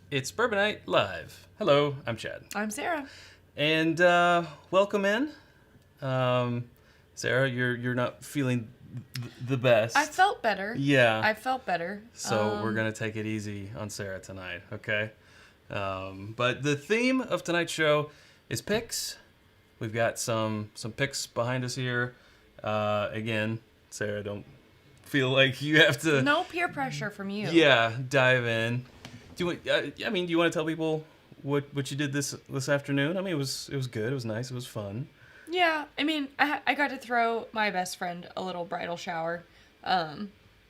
It's Bourbon Night Live. Hello, I'm Chad. I'm Sarah. And welcome in. Sarah, you're not feeling the best. I felt better. Yeah. I felt better. So we're going to take it easy on Sarah tonight, okay? But the theme of tonight's show is picks. We've got some picks behind us here. Again, Sarah, don't feel like you have to... No peer pressure from you. Yeah, dive in. Do you want, do you want to tell people what you did this afternoon? I mean, it was good. It was nice. It was fun. Yeah, I mean, I got to throw my best friend a little bridal shower, a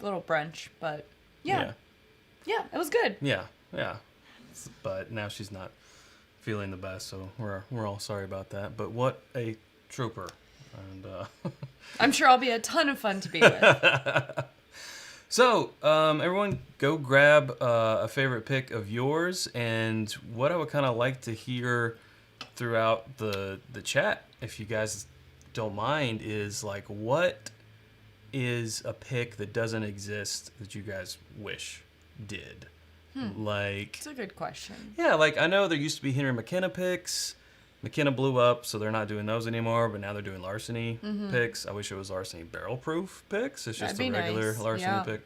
little brunch, but yeah, it was good. Yeah. But now she's not feeling the best, so we're all sorry about that. But what a trooper, and I'm sure I'll be a ton of fun to be with. So, everyone go grab a favorite pick of yours, and what I would kind of like to hear throughout the chat, if you guys don't mind, is like, what is a pick that doesn't exist that you guys wish did? Like, It's a good question. yeah, like I know there used to be Henry McKenna picks. McKenna blew up, so they're not doing those anymore, but now they're doing larceny picks. I wish it was larceny barrel-proof picks. It's just That'd a be regular nice. larceny Yeah. pick.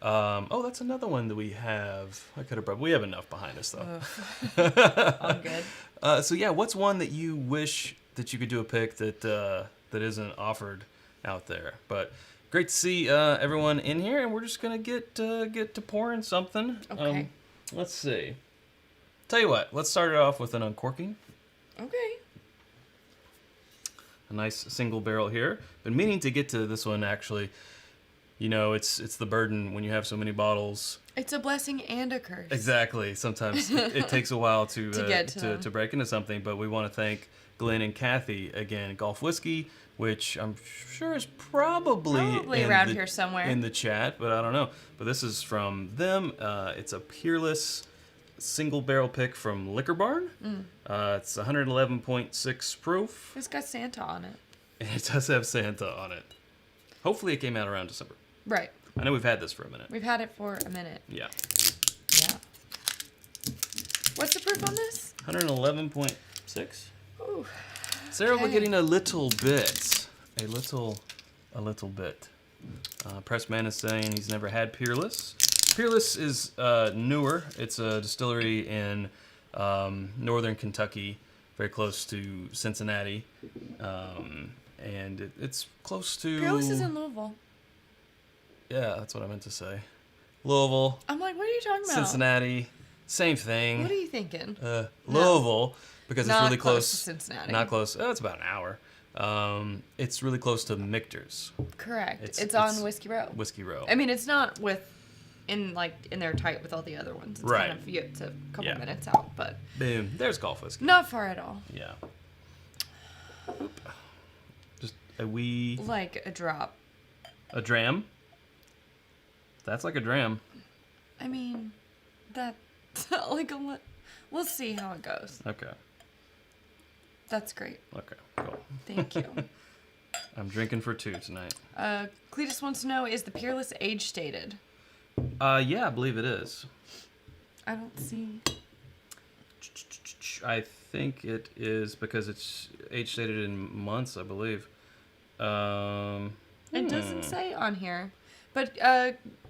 Oh, that's another one that we have. I could have brought. We have enough behind us, though. I'm good. So, yeah, what's one that you wish that you could do a pick that that isn't offered out there? But great to see everyone in here, and we're just going to get to pouring something. Okay. Let's see. Tell you what, let's start it off with an uncorking. Okay. A nice single barrel here. Been meaning to get to this one, actually. You know, it's the burden when you have so many bottles. It's a blessing and a curse. Exactly. Sometimes it takes a while to get to break into something, but we want to thank Glenn and Kathy again. Golf Whiskey, which I'm sure is probably around here somewhere in the chat, but I don't know. But this is from them. It's a Peerless single barrel pick from Liquor Barn. It's 111.6 proof. It's got Santa on it. And it does have Santa on it. Hopefully it came out around December. Right. I know we've had this for a minute. We've had it for a minute. Yeah. Yeah. What's the proof on this? 111.6. Ooh. Sarah, we're Okay. getting a little bit. A little bit. Pressman is saying he's never had Peerless. Peerless is newer. It's a distillery in northern Kentucky, very close to Cincinnati. And it's close to... Peerless is in Louisville. Yeah, that's what I meant to say. Louisville, I'm like, what are you talking about? Cincinnati, same thing. What are you thinking? Louisville, because it's Not really close close. to Cincinnati. Not close. Oh, it's about an hour. It's really close to Michter's, Correct. It's- It's it's- on Whiskey Row. Whiskey Row. I mean, it's not in there tight with all the other ones. It's Right. kind of, it's a couple Yeah. minutes out, but Boom. There's Golf Whiskey. not far at all. Yeah. Oop. Just a wee... Like a drop. A dram. That's like a dram. I mean, that, we'll see how it goes. Okay. That's great. Okay. Cool. Thank you. I'm drinking for two tonight. Cletus wants to know, is the Peerless age stated? Yeah, I believe it is. I don't see. I think it is because it's age stated in months, I believe. It doesn't say on here. But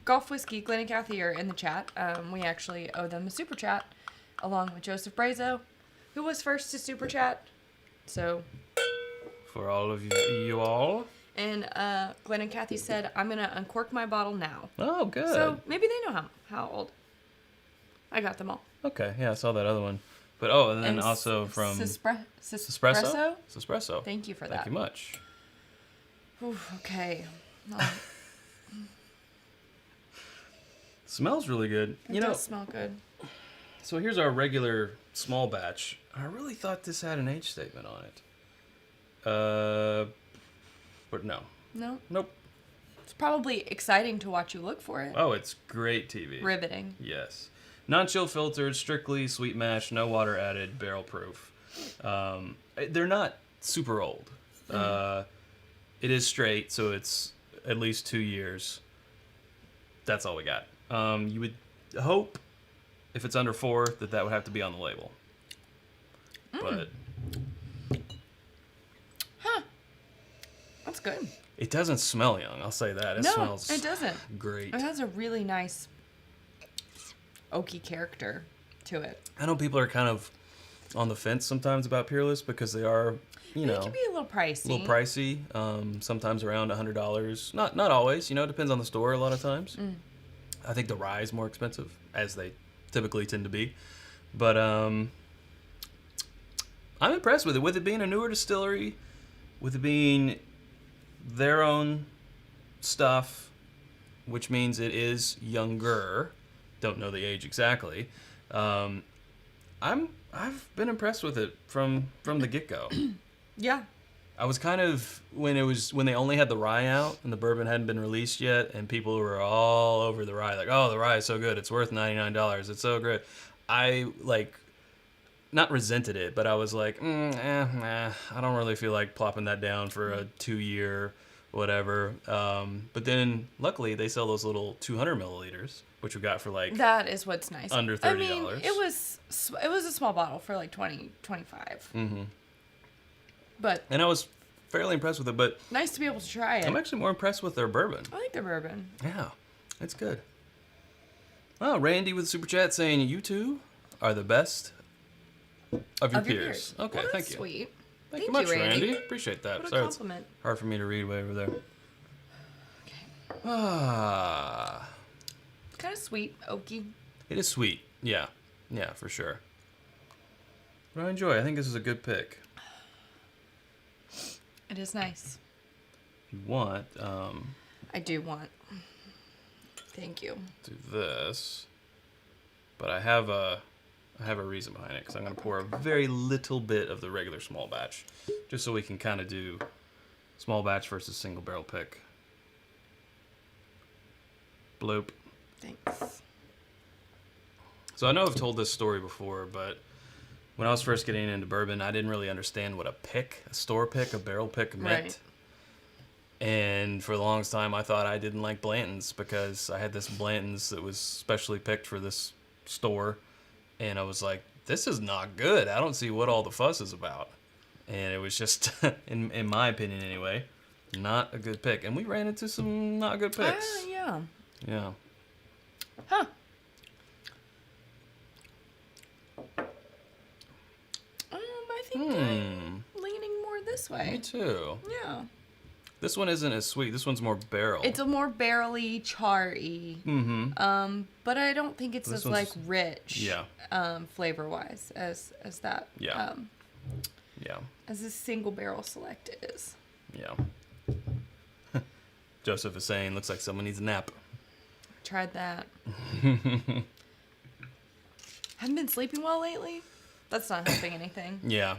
Golf Whiskey, Glenn and Kathy are in the chat. We actually owe them a super chat, along with Joseph Brazo, who was first to super chat. So, For all of you all. and Glenn and Kathy said, I'm going to uncork my bottle now. Oh, good. So, maybe they know how old. I got them all. Okay, yeah, I saw that other one. But and then also from Espresso? Espresso. Thank you for Thank that. you much. Ooh, okay. Smells really good. It does smell good. So here's our regular small batch. I really thought this had an age statement on it. But no. No? Nope. It's probably exciting to watch you look for it. Oh, it's great TV. Riveting. Yes. Non-chill filtered, strictly sweet mash, no water added, barrel proof. They're not super old. It is straight, so it's at least 2 years. That's all we got. You would hope if it's under 4, that would have to be on the label. But That's good. it doesn't smell young. I'll say that. It No, smells it doesn't. great. It has a really nice oaky character to it. I know people are kind of on the fence sometimes about Peerless because they are, you know, It can be a little pricey. a little pricey. Sometimes around $100. Not always. You know, it depends on the store a lot of times. I think the rye is more expensive, as they typically tend to be. But I'm impressed with it. With it being a newer distillery, with it being their own stuff, which means it is younger. Don't know the age exactly. I've been impressed with it from the get-go. Yeah. I was kind of when they only had the rye out and the bourbon hadn't been released yet, and people were all over the rye, like, oh, the rye is so good, it's worth $99, it's so good. I not resented it, but I was like, I don't really feel like plopping that down for a 2-year whatever. But then luckily they sell those little 200 milliliters, which we got for like That is what's nice. under $30. I mean, it was a small bottle for like 25. Mm-hmm. And I was fairly impressed with it, but nice to be able to try it. I'm actually more impressed with their bourbon. I like their bourbon. Yeah, it's good. Well, Randy with Super Chat saying you two are the best of your peers. Okay, well, thank that's you. Sweet. Thank you much, Randy. Appreciate that. What a Sorry, compliment. it's hard for me to read way over there. Okay. Ah, Kind of sweet, oaky. it is sweet. Yeah, for sure. But I enjoy it. I think this is a good pick. It is nice. If you want, I do want. Thank you. do this, but I have a reason behind it because I'm going to pour a very little bit of the regular small batch, just so we can kind of do small batch versus single barrel pick. Bloop. Thanks. So I know I've told this story before, but when I was first getting into bourbon, I didn't really understand what a store pick, a barrel pick meant. Right. And for the longest time, I thought I didn't like Blanton's because I had this Blanton's that was specially picked for this store. And I was like, this is not good. I don't see what all the fuss is about. And it was just, in my opinion anyway, not a good pick. And we ran into some not good picks. Yeah. Yeah. Huh. I think I'm leaning more this way. Me too. Yeah. This one isn't as sweet. This one's more barrel. It's a more barrely, char-y. Mm-hmm. But I don't think it's This as like one's- rich. Yeah. Flavor-wise as that. Yeah. Yeah. As this single barrel select is. Yeah. Joseph is saying, looks like someone needs a nap. Tried that. Haven't been sleeping well lately. That's not helping anything. Yeah.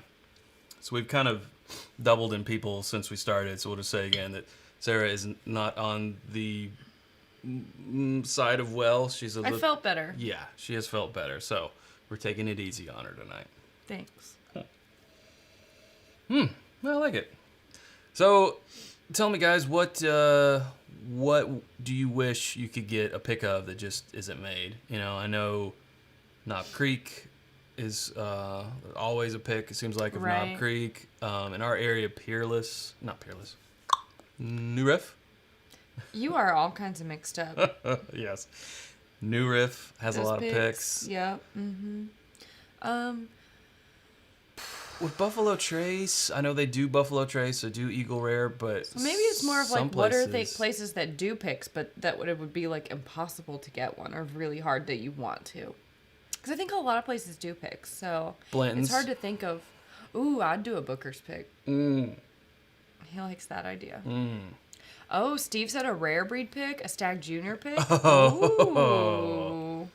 So we've kind of doubled in people since we started. So we'll just say again that Sarah is not on the side of well. She's I felt better. Yeah, she has felt better. So we're taking it easy on her tonight. Thanks. I like it. So tell me, guys, what do you wish you could get a pick of that just isn't made? You know, I know Knob Creek is always a pick, it seems like, of Right. Knob Creek. In our area, New Riff? You are all kinds of mixed up. Yes. New Riff has a Those lot of picks. Yep. Mm-hmm. With Buffalo Trace, I know they do Buffalo Trace, they do Eagle Rare, but So maybe it's more of some like, what are the places- places that do picks, but that it would be like impossible to get one or really hard that you want to? Because I think a lot of places do picks, so Blanton's. it's hard to think of. Ooh, I'd do a Booker's pick. Mm. He likes that idea. Mm. Oh, Steve said a rare breed pick, a Stag Junior pick. Oh. Ooh.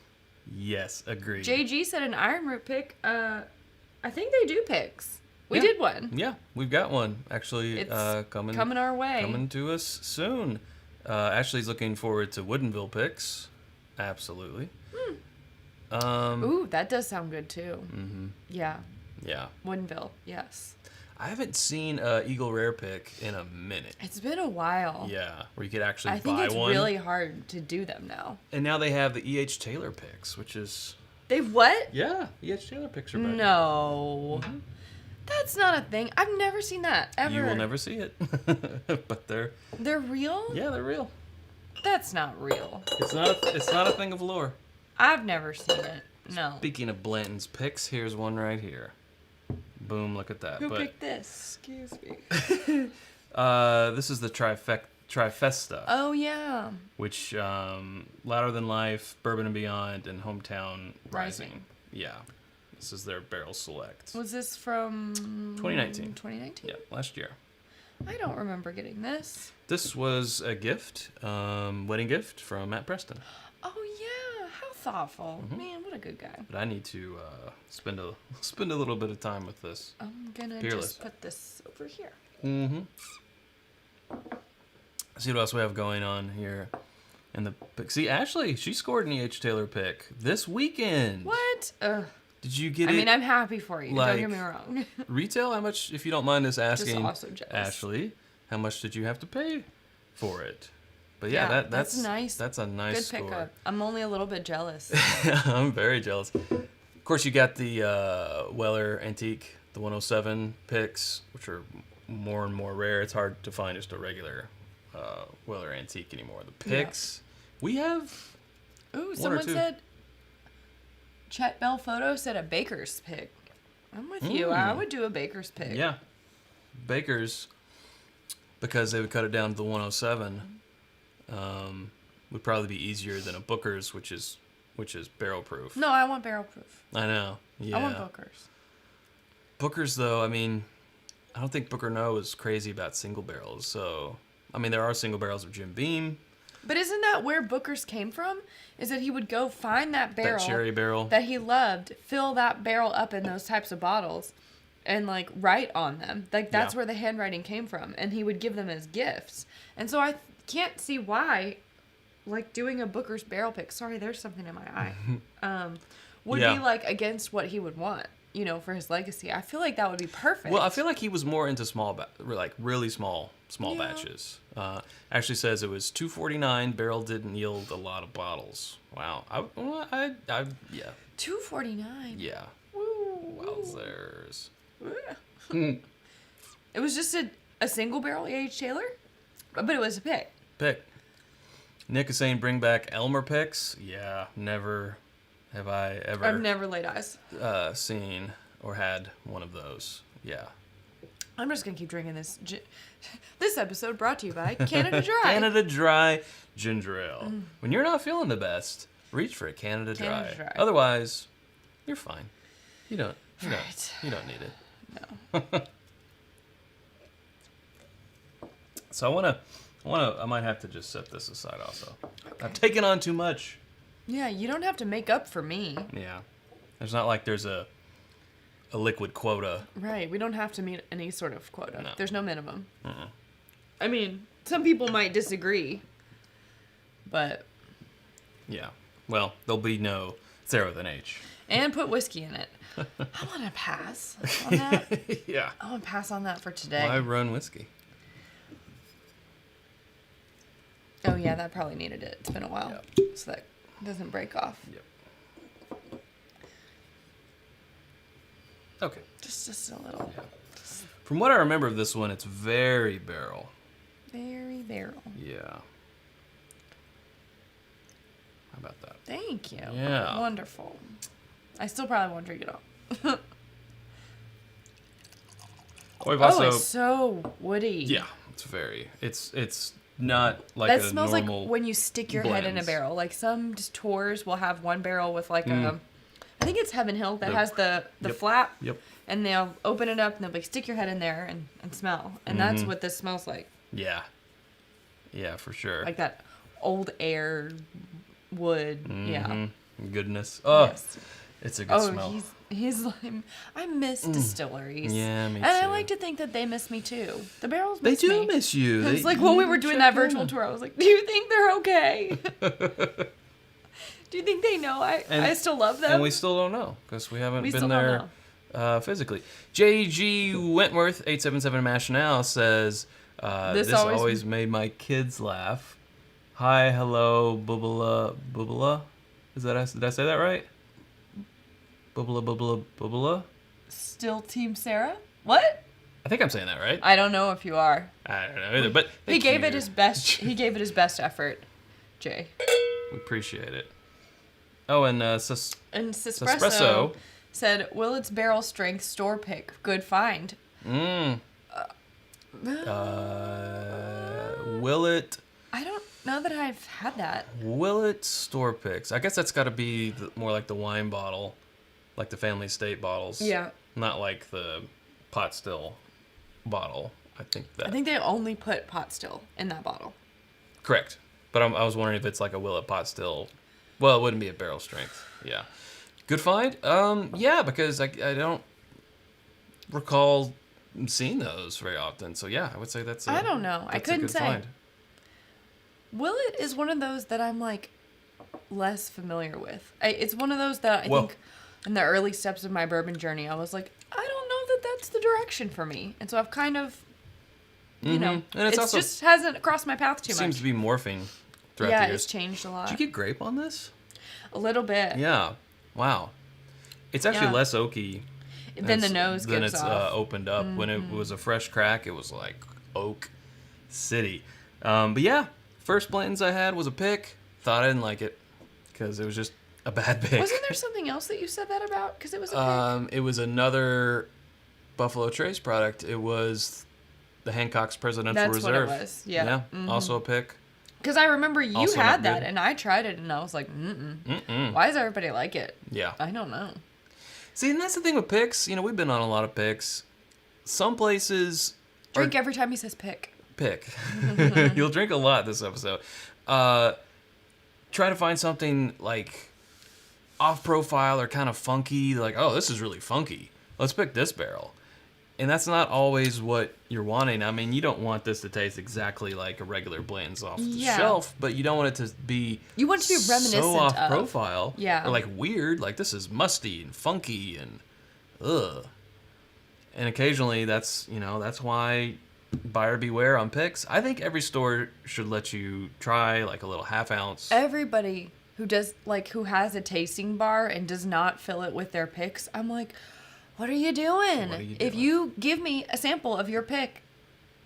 Yes, agreed. JG said an Iron Root pick. I think they do picks. We Yeah. did one. Yeah, we've got one actually It's coming our way. coming to us soon. Ashley's looking forward to Woodinville picks. Absolutely. Ooh, that does sound good too. Mm-hmm. Yeah, Yeah. Woodinville. Yes. I haven't seen a Eagle Rare pick in a minute. It's been a while. Yeah, where you could actually I think buy it's one. really hard to do them now. And now they have the E.H. Taylor picks, which is They've what? Yeah, E.H. Taylor picks are back. No. Mm-hmm. That's not a thing. I've never seen that, ever. You will never see it. But they're real? Yeah, they're real. That's not real. It's not a thing of lore. I've never seen it. No. Speaking of Blanton's picks, here's one right here. Boom, look at that. Who picked this? Excuse me. This is the Trifesta. Oh, yeah. Which, Louder Than Life, Bourbon and Beyond, and Hometown Rising. Yeah. This is their barrel select. Was this from... 2019. 2019? Yeah, last year. I don't remember getting this. This was a gift, wedding gift from Matt Preston. Oh, yeah. How thoughtful. Mm-hmm. Man, what a good guy. But I need to spend a little bit of time with this. I'm going to Peerless. just put this over here. Mm-hmm. See what else we have going on here. And the pick. See, Ashley, she scored an E.H. Taylor pick this weekend. What? Did you get it? I mean, I'm happy for you. Like, don't get me wrong. Retail? How much, if you don't mind us asking, Just also jealous. Ashley, how much did you have to pay for it? But yeah, that's nice. That's a nice good score. pickup. I'm only a little bit jealous. I'm very jealous. Of course, you got the Weller Antique, the 107 picks, which are more and more rare. It's hard to find just a regular Weller Antique anymore. The picks, we have. Ooh, someone said. Chet Bell Photo said a baker's pick. I'm with you. I would do a baker's pick. Yeah, baker's, because they would cut it down to the 107. Would probably be easier than a Booker's, which is barrel proof. No, I want barrel proof. I know. Yeah. I want Booker's. Booker's, though, I mean, I don't think Booker No is crazy about single barrels. So, I mean, there are single barrels of Jim Beam. But isn't that where Booker's came from? Is that he would go find that barrel, That cherry barrel that he loved, fill that barrel up in those types of bottles, and like write on them. Like that's where the handwriting came from, and he would give them as gifts. And so I can't see why, like doing a Booker's barrel pick. Sorry, there's something in my eye. Would be like against what he would want, you know, for his legacy. I feel like that would be perfect. Well, I feel like he was more into like really small batches. Actually says it was 249. Barrel didn't yield a lot of bottles. Wow. Yeah. 249. Yeah. Woo. Wowzers. It was just a single barrel E.H. Taylor, but it was a pick. Nick is saying bring back Elmer picks. Yeah, never have I ever. I've never laid eyes. Seen or had one of those. Yeah. I'm just gonna keep drinking this. This episode brought to you by Canada Dry. Canada Dry ginger ale. When you're not feeling the best, reach for a Canada Dry. Otherwise, you're fine. You don't need it. No. So I might have to just set this aside also. Okay. I've taken on too much. Yeah, you don't have to make up for me. Yeah. There's not like there's a liquid quota. Right. We don't have to meet any sort of quota. No. There's no minimum. I mean, some people might disagree, but... Yeah. Well, there'll be no Sarah with an H. And put whiskey in it. I want to pass on that. Yeah. I want to pass on that for today. Why run whiskey? Oh, yeah, that probably needed it. It's been a while. Yep. So that doesn't break off. Yep. Okay. Just a little. Yeah. From what I remember of this one, it's very barrel. Very barrel. Yeah. How about that? Thank you. Yeah. Wonderful. I still probably won't drink it all. We've also, it's so woody. Yeah, it's not like that a smells normal like when you stick your head in a barrel. Like some tours will have one barrel with like a, I think it's Heaven Hill that has the flap. Yep. And they'll open it up and they'll like stick your head in there and smell. And that's what this smells like. Yeah. Yeah, for sure. Like that old air wood. Yeah. Goodness. Oh, yes. It's a good smell. He's like, I miss distilleries. Yeah, me too. And I like to think that they miss me too. The barrels They miss me. do miss you. It's like when we were doing that virtual tour, I was like, do you think they're okay? Do you think they know I still love them? And we still don't know because we haven't been there physically. JG Wentworth 877 Mash Now says this always made my kids laugh. Hi, hello, Boobala. Did I say that right? Bubla Bubla Bubla. Still Team Sarah? What? I think I'm saying that right. I don't know if you are. I don't know either, but He gave it his best. He gave it his best effort, Jay. We appreciate it. Oh, and And Sespresso said, Willet's barrel strength store pick. Good find. Willet. I don't know that I've had that. Willet store picks. I guess that's got to be more like the wine bottle, like the family estate bottles. Yeah. Not like the pot still bottle. I think they only put pot still in that bottle. Correct. But I was wondering if it's like a Willet pot still. Well, it wouldn't be a barrel strength. Yeah. Good find. Yeah, because I don't recall seeing those very often. So yeah, I would say that's. I don't know. I couldn't say. Find. Willet is one of those that I'm like less familiar with. It's one of those that I think in the early steps of my bourbon journey, I was like, I don't know that that's the direction for me, and so I've kind of, you know, and it's also, just hasn't crossed my path too much. Seems to be morphing throughout the Yeah, years. it's changed a lot. Did you get grape on this? A little bit. Yeah. Wow. It's actually less oaky. Then the nose Then gives it's off. opened up. When it was a fresh crack, it was like Oak City. But yeah, first blends I had was a pick. Thought I didn't like it because it was just a bad pick. Wasn't there something else that you said that about? Because it was a pick. It was another Buffalo Trace product. It was the Hancock's Presidential That's Reserve. what it was. Yeah. Yeah. Also a pick. Because I remember you Also had not that, good. and I tried it, and I was like, why does everybody like it? Yeah. I don't know. See, and that's the thing with picks. You know, we've been on a lot of picks. Some places Drink every time he says pick. pick. You'll drink a lot this episode. Try to find something like off profile or kind of funky. Like, oh, this is really funky. Let's pick this barrel. And that's not always what you're wanting. I mean, you don't want this to taste exactly like a regular blends off the shelf, but you don't want it to be. You want it to be reminiscent so off of. profile. Yeah. Or like weird. Like this is musty and funky and ugh. And occasionally that's why buyer beware on picks. I think every store should let you try like a little half ounce. Everybody who has a tasting bar and does not fill it with their picks, I'm like, what are you doing? If you give me a sample of your pick,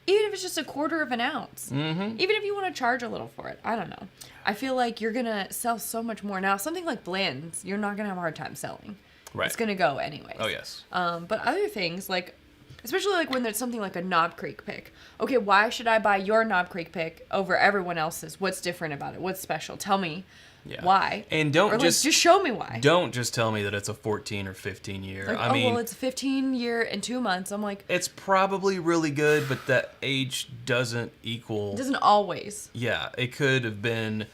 even if it's just a quarter of an ounce, even if you want to charge a little for it, I don't know. I feel like you're going to sell so much more. Now, something like blends, you're not going to have a hard time selling. Right. It's going to go anyways. Oh, yes. But other things, like, especially like when there's something like a Knob Creek pick. Okay, why should I buy your Knob Creek pick over everyone else's? What's different about it? What's special? Tell me. Yeah. Why? And don't or just show me why. Don't just tell me that it's a 14 or 15 year. Like, I mean, well, it's 15 year and 2 months. I'm like, it's probably really good, but that age doesn't equal. It doesn't always. Yeah, it could have been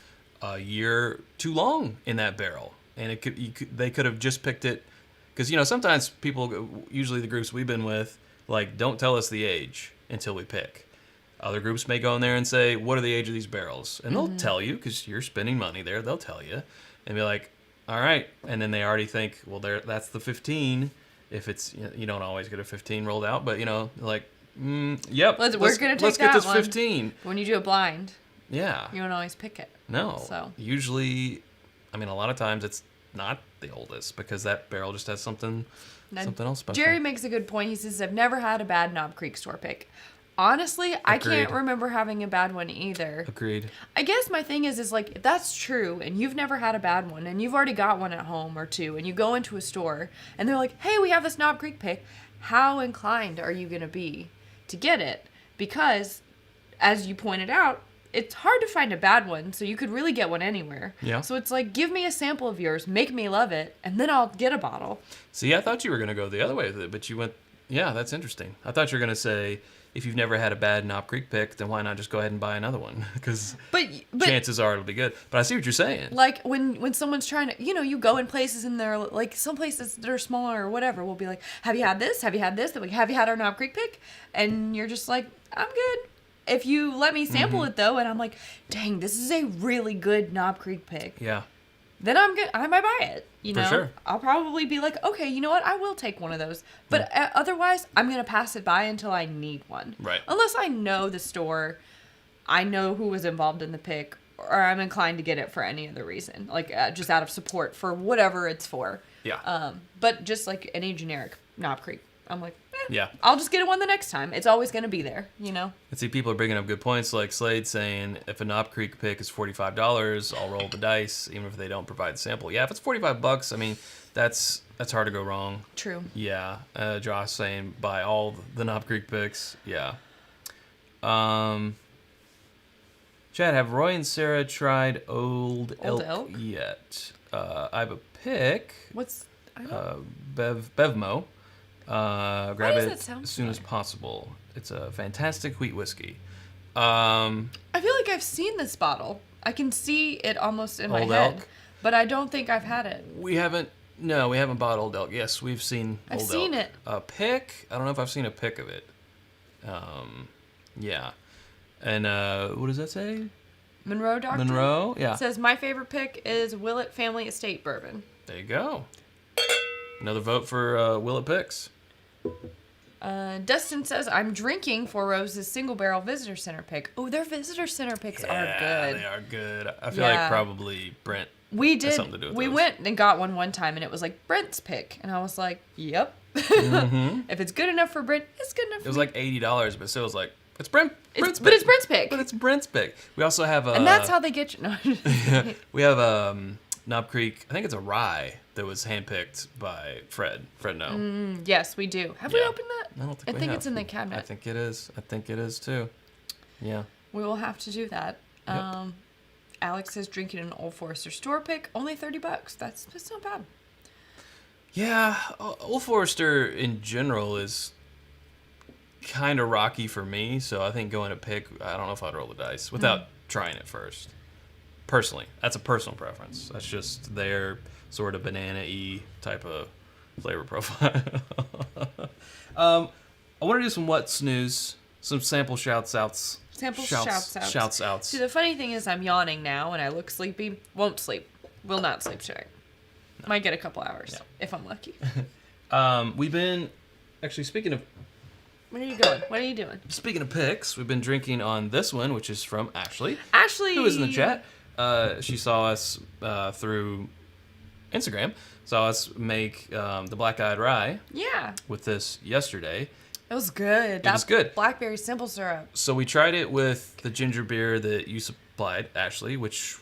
a year too long in that barrel, and they could have just picked it because sometimes people, usually the groups we've been with, like don't tell us the age until we pick. Other groups may go in there and say, what are the age of these barrels? And they'll tell you, because you're spending money there, they'll tell you. And be like, all right. And then they already think, well, that's the 15. If it's, you don't always get a 15 rolled out, but, like, yep. We're going to take let's that get this one. 15. When you do a blind, Yeah. you don't always pick it. No. So. Usually, I mean, a lot of times it's not the oldest, because that barrel just has something else special. Jerry makes a good point. He says, I've never had a bad Knob Creek store pick. Honestly, I can't remember having a bad one either. Agreed. I guess my thing is like, if that's true, and you've never had a bad one, and you've already got one at home or two, and you go into a store, and they're like, hey, we have this Knob Creek pick, how inclined are you going to be to get it? Because, as you pointed out, it's hard to find a bad one, so you could really get one anywhere. Yeah. So it's like, give me a sample of yours, make me love it, and then I'll get a bottle. See, I thought you were going to go the other way with it, but you went, yeah, that's interesting. I thought you were going to say, if you've never had a bad Knob Creek pick, then why not just go ahead and buy another one? Because chances are it'll be good. But I see what you're saying. Like when someone's trying to, you go in places and they're like, some places that are smaller or whatever will be like, have you had this? Have you had this? They're like, have you had our Knob Creek pick? And you're just like, I'm good. If you let me sample it though, and I'm like, dang, this is a really good Knob Creek pick. Yeah. Then I'm good. I might buy it. For sure. I'll probably be like, okay, you know what? I will take one of those. But otherwise, I'm going to pass it by until I need one. Right. Unless I know the store, I know who was involved in the pick, or I'm inclined to get it for any other reason, like just out of support for whatever it's for. Yeah. But just like any generic Knob Creek, I'm like, Yeah. I'll just get one the next time. It's always going to be there, you know? And see, people are bringing up good points, like Slade saying, if a Knob Creek pick is $45, I'll roll the dice, even if they don't provide the sample. Yeah, if it's $45, I mean, that's hard to go wrong. True. Yeah. Josh saying, buy all the Knob Creek picks. Yeah. Chad, have Roy and Sarah tried Old Elk yet? I have a pick. What's... Bevmo. Grab does it that sound as soon as familiar? possible. It's a fantastic wheat whiskey. I feel like I've seen this bottle. I can see it almost in my Old head. Elk? But I don't think I've had it. We haven't bought Old Elk. Yes, we've seen I've Old seen Elk. it. A pick? I don't know if I've seen a pick of it. Yeah. And what does that say? Monroe Doctor? Monroe? Yeah. It says, my favorite pick is Willett Family Estate Bourbon. There you go. Another vote for Willet Picks. Dustin says, I'm drinking Four Roses Single Barrel Visitor Center pick. Oh, their Visitor Center picks are good. They are good. I feel like probably Brent We has did. something to do with We those. went and got one time, and it was like Brent's pick. And I was like, yep. Mm-hmm. If it's good enough for Brent, it's good enough for It was me. like $80, but still was like, it's Brent's But pick. it's Brent's pick. But it's Brent's pick. We also have And that's how they get you. No, we have Knob Creek. I think it's a rye that was handpicked by Fred. Fred, no. yes, we do. Have we Yeah. opened that? I don't think I we think have. it's in the cabinet. I think it is. I think it is too. Yeah. We will have to do that. Yep. Alex is drinking an Old Forester store pick, only $30. That's not bad. Yeah, Old Forester in general is kind of rocky for me, so I think going to pick, I don't know if I'd roll the dice without trying it first. Personally, that's a personal preference. That's just their sort of banana-y type of flavor profile. I want to do some what's news, some sample shouts-outs. Shouts-outs. See, the funny thing is I'm yawning now and I look sleepy. Won't sleep. Will not sleep tonight. Might get a couple hours if I'm lucky. We've been, actually speaking of Where are you going? What are you doing? Speaking of picks, we've been drinking on this one, which is from Ashley. Ashley! Who is in the chat. She saw us through Instagram, saw us make the Black Eyed Rye Yeah. with this yesterday. It was good. It was good. Blackberry simple syrup. So we tried it with the ginger beer that you supplied, Ashley, which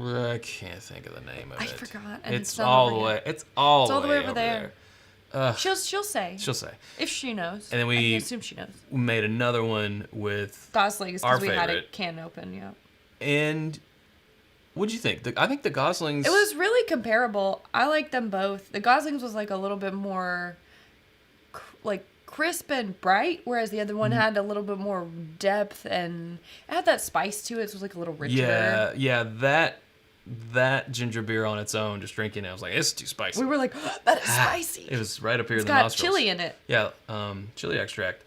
I can't think of the name of it. I forgot. And It's not all over the way. here. It's all all the way over there. She'll say. She'll say. If she knows. And then I we can assume she knows. made another one with Goslings, our because we had a favorite. can open, yeah. And what'd you think? I think the Goslings. It was really comparable. I like them both. The Goslings was like a little bit more crisp and bright, whereas the other one had a little bit more depth and it had that spice to it. So it was like a little richer. Yeah. That ginger beer on its own, just drinking it, I was like, it's too spicy. We were like, oh, that is spicy. It was right up here It's in the got nostrils. chili in it. Yeah, chili extract.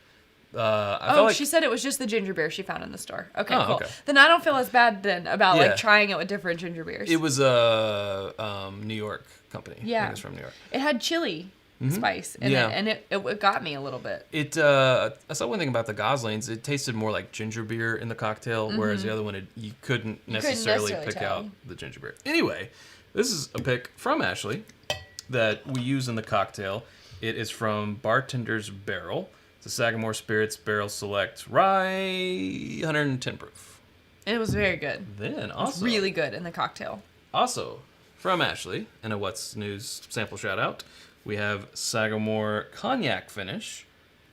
I felt like she said it was just the ginger beer she found in the store. Okay, Oh, cool. okay. Then I don't feel as bad then about Yeah. like trying it with different ginger beers. it was a New York company. I Yeah. think it's from New York. It had chili spice in Yeah. it, and it got me a little bit. I saw one thing about the Goslings. It tasted more like ginger beer in the cocktail, whereas the other one, you couldn't necessarily pick tell. out the ginger beer. Anyway, this is a pick from Ashley that we use in the cocktail. It is from Bartender's Barrel. It's a Sagamore Spirits Barrel Select Rye, 110 proof. And it was very good. Then It was also, really good in the cocktail. also from Ashley, and a What's News sample shout out, we have Sagamore Cognac Finish.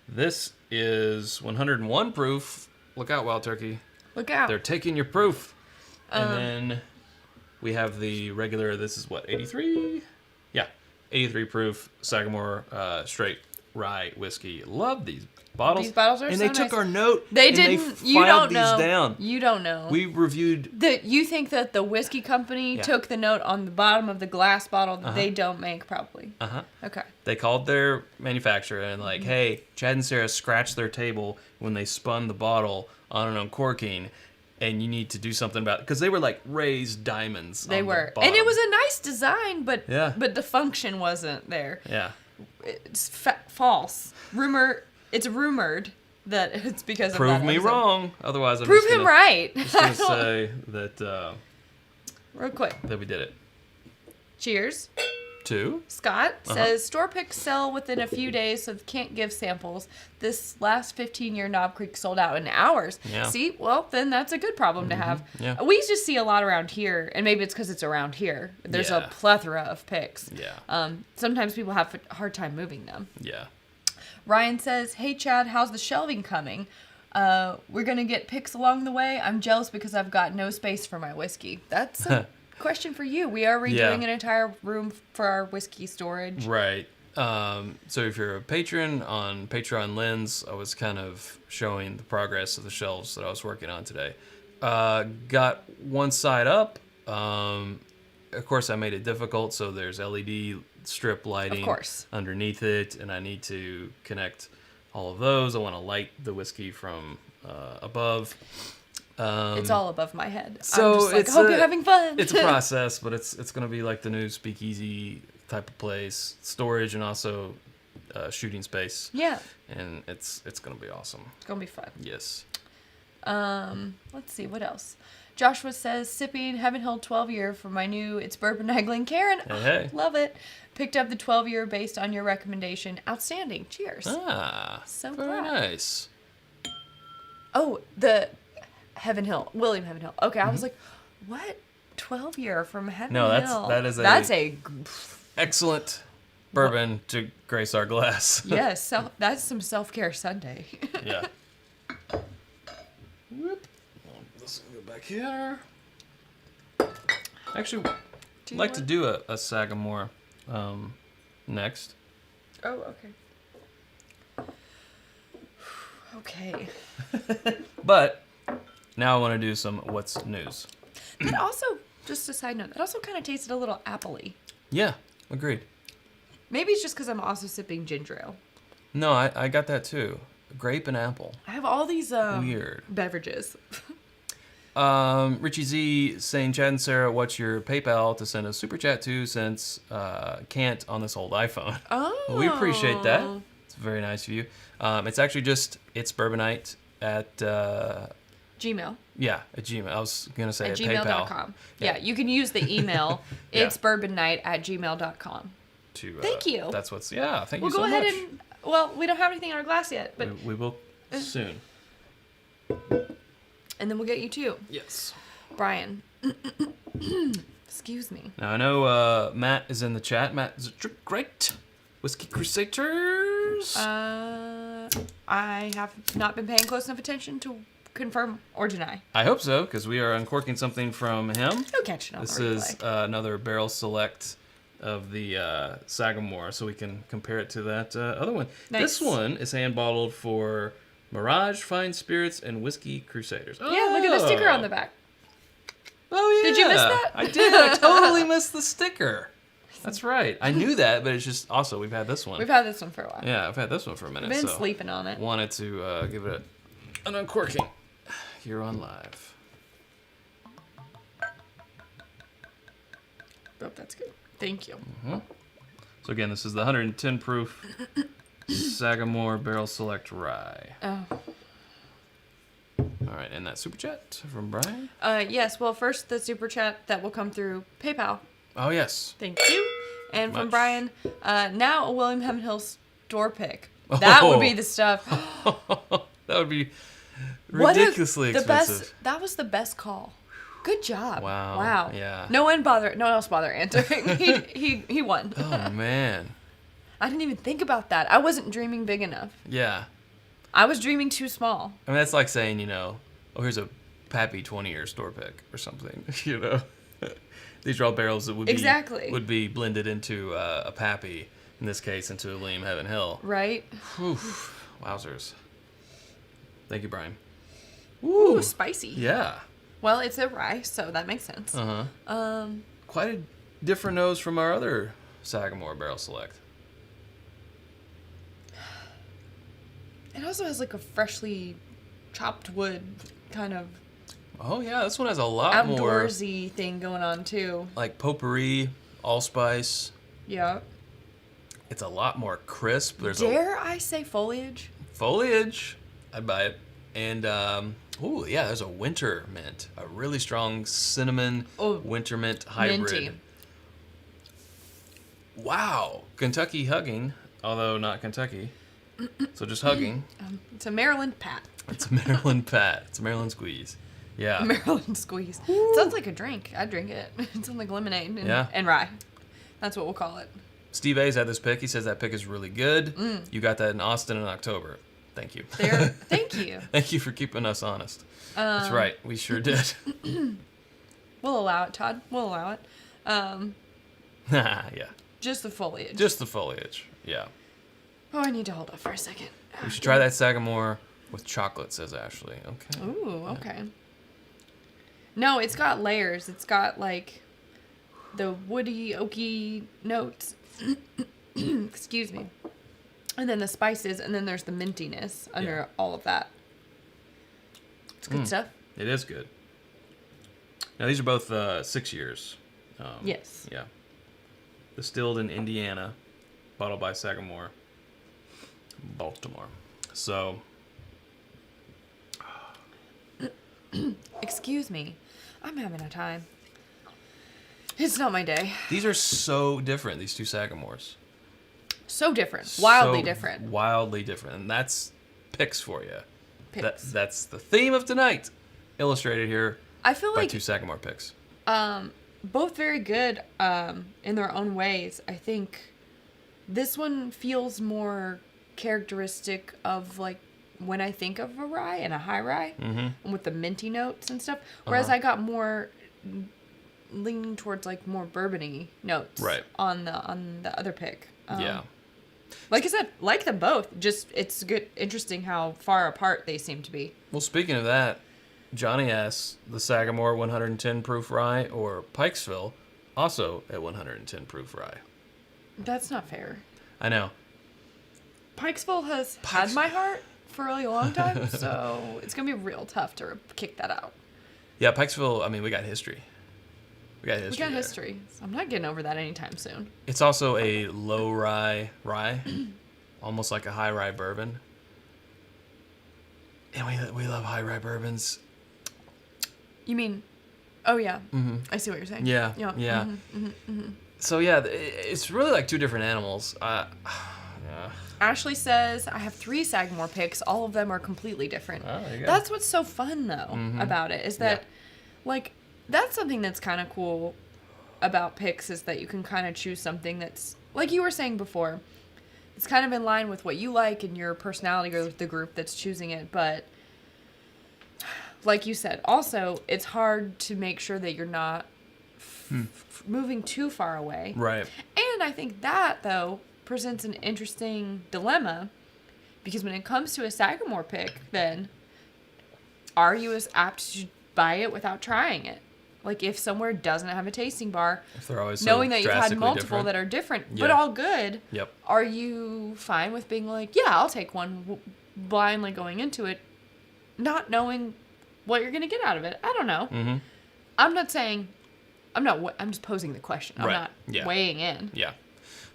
This is 101 proof. Look out, Wild Turkey. Look out. They're taking your proof. And then we have the regular, this is what, 83? Yeah, 83 proof Sagamore straight rye whiskey. Love these bottles. These bottles are and so they took nice. our note. They and didn't. They You filed don't know. these down. You don't know. We reviewed. You think that the whiskey company Yeah. took the note on the bottom of the glass bottle that they don't make, probably. Okay. They called their manufacturer and like, hey, Chad and Sarah scratched their table when they spun the bottle on an uncorking, and you need to do something about it. Because they were like raised diamonds. They on were. The bottom. And it was a nice design, but Yeah. but the function wasn't there. Yeah. It's false. It's rumored that it's because of Prove that me episode. wrong. Otherwise, I'm Prove just him gonna, right. just gonna say that Real quick. that we did it. Cheers. 2. Scott says store picks sell within a few days, so can't give samples. This last 15-year Knob Creek sold out in hours. Yeah. See, well, then that's a good problem to have. Yeah. We just see a lot around here, and maybe it's because it's around here. There's Yeah. a plethora of picks. Yeah. Sometimes people have a hard time moving them. Yeah. Ryan says, hey, Chad, how's the shelving coming? We're going to get picks along the way. I'm jealous because I've got no space for my whiskey. That's a question for you. We are redoing an entire room for our whiskey storage. Right. So if you're a patron on Patreon Lens, I was kind of showing the progress of the shelves that I was working on today. Got one side up. Of course, I made it difficult, so there's LED strip lighting Of course. underneath it, and I need to connect all of those. I want to light the whiskey from above. It's all above my head. So I'm just like, it's hope you're having fun. It's a process, but it's going to be like the new speakeasy type of place, storage and also shooting space. Yeah. And it's going to be awesome. It's going to be fun. Yes. Let's see, what else? Joshua says, sipping Heaven Hill 12-year for my new It's Bourbonnight Glencairn. Hey. Love it. Picked up the 12-year based on your recommendation. Outstanding. Cheers. Ah, So very glad. nice. Oh, the Heaven Hill. William Heaven Hill. Okay, I was like, what? 12-year from Heaven No, Hill? that's a... Excellent bourbon to grace our glass. Yes, that's some self-care Sunday. Yeah. Whoop. This will go back here. Actually, I'd like to do a Sagamore next. Oh, okay. Okay. But now I want to do some what's news. But also, just a side note, that also kind of tasted a little apple-y. Yeah, agreed. Maybe it's just because I'm also sipping ginger ale. No, I got that too. Grape and apple. I have all these Weird. beverages. Richie Z saying, Chad and Sarah, what's your PayPal to send a super chat to since can't on this old iPhone? Oh. Well, we appreciate that. It's very nice of you. It's actually just itsbourbonnight at Gmail. yeah, at Gmail. I was gonna say At at PayPal. gmail.com. Yeah, you can use the email. Yeah. It's bourbonnight@gmail.com. Thank you. That's what's thank We'll you so go ahead much. and well, we don't have anything in our glass yet, but We will soon. and then we'll get you too, Yes. Brian. Excuse me. Now I know Matt is in the chat. Matt, is it great? Whiskey Crusaders. I have not been paying close enough attention to confirm or deny. I hope so, because we are uncorking something from him. No catching on This the replay. is another barrel select of the Sagamore, so we can compare it to that other one. Nice. This one is hand bottled for Mirage, Fine Spirits, and Whiskey Crusaders. Oh. Yeah, look at the sticker on the back. Oh yeah. Did you miss that? I did. I totally missed the sticker. That's right. I knew that, but it's just also we've had this one. We've had this one for a while. Yeah, I've had this one for a minute. Been so sleeping on it. wanted to give it an uncorking here on live. Oh, that's good. Thank you. So again, this is the 110 proof Sagamore Barrel Select Rye. Oh. All right, and that super chat from Brian. Yes. Well, first the super chat that will come through PayPal. Oh yes. Thank you. And from Much. Brian, now a William Hemon Hill store pick. That would be the stuff. That would be What ridiculously the expensive. best. That was the best call. Good job. Wow. Wow. Yeah. No one else bother answering. he won. Oh man. I didn't even think about that. I wasn't dreaming big enough. Yeah. I was dreaming too small. I mean, that's like saying, oh, here's a Pappy 20-year store pick or something. These are all barrels that would be blended into a Pappy, in this case, into a William Heaven Hill. Right? Whew. Wowzers. Thank you, Brian. Ooh, spicy. Yeah. Well, it's a rye, so that makes sense. Quite a different nose from our other Sagamore Barrel Select. It also has like a freshly chopped wood kind of Oh yeah, this one has a lot more outdoorsy thing going on too. like potpourri, allspice. Yeah. It's a lot more crisp. There's Dare I say foliage? foliage. I'd buy it. And ooh, yeah, there's a winter mint, a really strong cinnamon winter mint hybrid. Minty. Wow, Kentucky hugging, although not Kentucky, so just hugging. It's a Maryland Pat. It's a Maryland Pat. It's a Maryland Squeeze. Yeah. Maryland Squeeze. It sounds like a drink. I'd drink it. It sounds like lemonade and rye. That's what we'll call it. Steve A's had this pick. He says that pick is really good. You got that in Austin in October. Thank you. Thank you. Thank you for keeping us honest. That's right. We sure did. We'll allow it, Todd. We'll allow it. Yeah. Just the foliage. Just the foliage. Yeah. Oh, I need to hold up for a second. We should try that Sagamore with chocolate, says Ashley. Okay. Ooh, okay. No, it's got layers. It's got, like, the woody, oaky notes. Excuse me. And then the spices, and then there's the mintiness under all of that. It's good stuff. It is good. Now, these are both 6 years. Yes. Yeah. Distilled in Indiana. Bottled by Sagamore. Baltimore. So... Excuse me. I'm having a time. It's not my day. These are so different, these two Sagamores. So different. Wildly So different. Wildly different. And that's picks for you. Picks. That's the theme of tonight. Illustrated here I feel by like two Sagamore picks. both very good in their own ways. I think this one feels more characteristic of, like, when I think of a rye and a high rye, and with the minty notes and stuff. Whereas I got more leaning towards, like, more bourbon-y notes on the other pick. Yeah. Like I said, like them both. Just it's good, interesting how far apart they seem to be. Well, speaking of that, Johnny asks the Sagamore 110 proof rye or Pikesville, also at 110 proof rye. That's not fair. I know. Pikesville has had my heart for a really long time, so it's gonna be real tough to kick that out. Yeah, Pikesville. I mean, we got history. We got We got history. I'm not getting over that anytime soon. It's also a low rye, almost like a high rye bourbon. And we love high rye bourbons. You mean? Oh yeah. I see what you're saying. Yeah. Yeah. So yeah, it's really like two different animals. Yeah. Ashley says, I have 3 Sagamore picks. All of them are completely different. Oh, there you go. That's what's so fun, though, about it, is that, like, that's something that's kind of cool about picks, is that you can kind of choose something that's, like you were saying before, it's kind of in line with what you like and your personality or the group that's choosing it. But, like you said, also, it's hard to make sure that you're not moving too far away. Right. And I think that, though, presents an interesting dilemma, because when it comes to a Sagamore pick, then are you as apt to buy it without trying it? Like, if somewhere doesn't have a tasting bar, If they're always so knowing that you've had drastically multiple different. that are different Yeah. but all good, Yep. are you fine with being like, yeah, I'll take one, blindly going into it, not knowing what you're gonna get out of it? I don't know. I'm not saying, I'm just posing the question. I'm not weighing in. Yeah.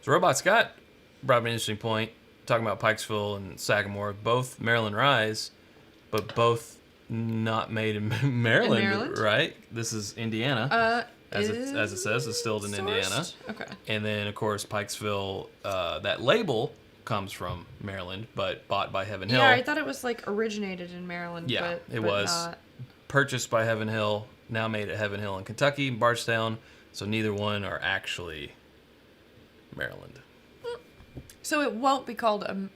So Robot Scott brought up an interesting point, talking about Pikesville and Sagamore, both Maryland ryes, but both not made in Maryland, right? This is Indiana, as it says, distilled in Indiana. Okay. And then, of course, Pikesville, that label comes from Maryland, but bought by Heaven Hill. Yeah, I thought it was, like, originated in Maryland. Yeah, but, it but was. Not. Purchased by Heaven Hill, now made at Heaven Hill in Kentucky, Bardstown. So neither one are actually Maryland. So it won't be called a...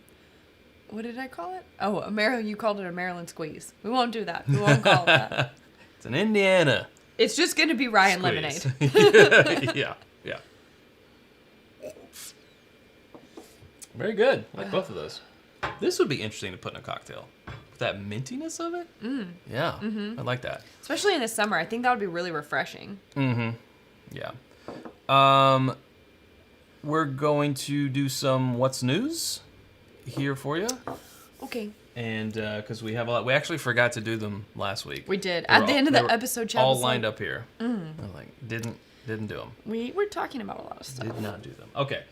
What did I call it? Oh, you called it a Maryland Squeeze. We won't do that. We won't call it that. It's an Indiana. It's just going to be rye and Squeeze. lemonade. Yeah. Very good. I like both of those. This would be interesting to put in a cocktail. With that mintiness of it? Yeah. I like that. Especially in the summer. I think that would be really refreshing. Yeah. We're going to do some What's News here for you. Okay. And because we have a lot. We actually forgot to do them last week. We did. They At were the all- end of they the were episode, Chad all was lined like, up here. I'm like, didn't do them. We were talking about a lot of stuff. Did not do them. Okay.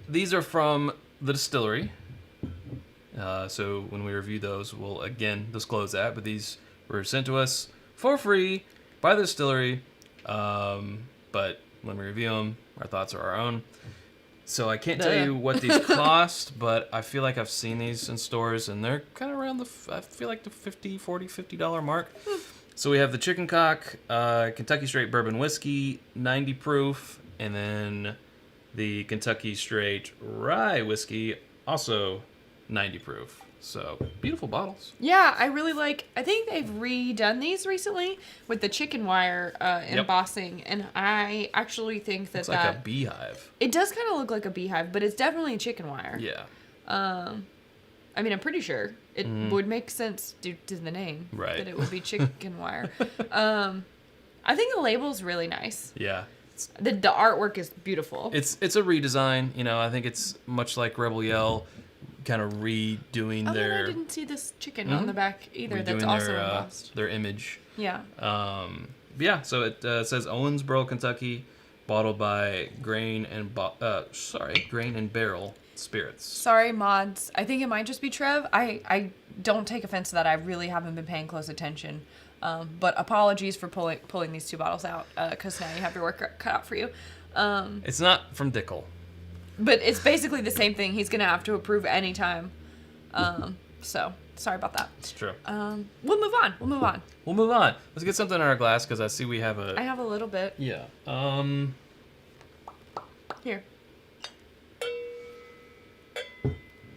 These are from the distillery. So when we review those, we'll again disclose that. But these were sent to us for free by the distillery. But when we review them, our thoughts are our own. So I can't tell you what these cost, but I feel like I've seen these in stores, and they're kind of around I feel like the $50 mark. So we have the Chicken Cock, Kentucky Straight Bourbon Whiskey, 90 proof, and then the Kentucky Straight Rye Whiskey, also 90 proof. So, beautiful bottles. Yeah, I think they've redone these recently with the chicken wire embossing, and I actually think that it's like a beehive. It does kind of look like a beehive, but it's definitely chicken wire. Yeah. I mean, I'm pretty sure it would make sense due to the name that it would be chicken wire. I think the label's really nice. Yeah. The artwork is beautiful. It's a redesign. You know, I think it's much like Rebel Yell, kind of redoing their... I didn't see this chicken on the back either. Redoing that's also embossed. Their image. Yeah. Yeah, so it says Owensboro, Kentucky, bottled by Grain and Barrel Spirits. Sorry, mods. I think it might just be Trev. I don't take offense to that. I really haven't been paying close attention. But apologies for pulling these two bottles out, because now you have your work cut out for you. It's not from Dickel. But it's basically the same thing. He's going to have to approve anytime. So, sorry about that. It's true. We'll move on. We'll move on. Let's get something in our glass, because I see we have I have a little bit. Yeah. Here.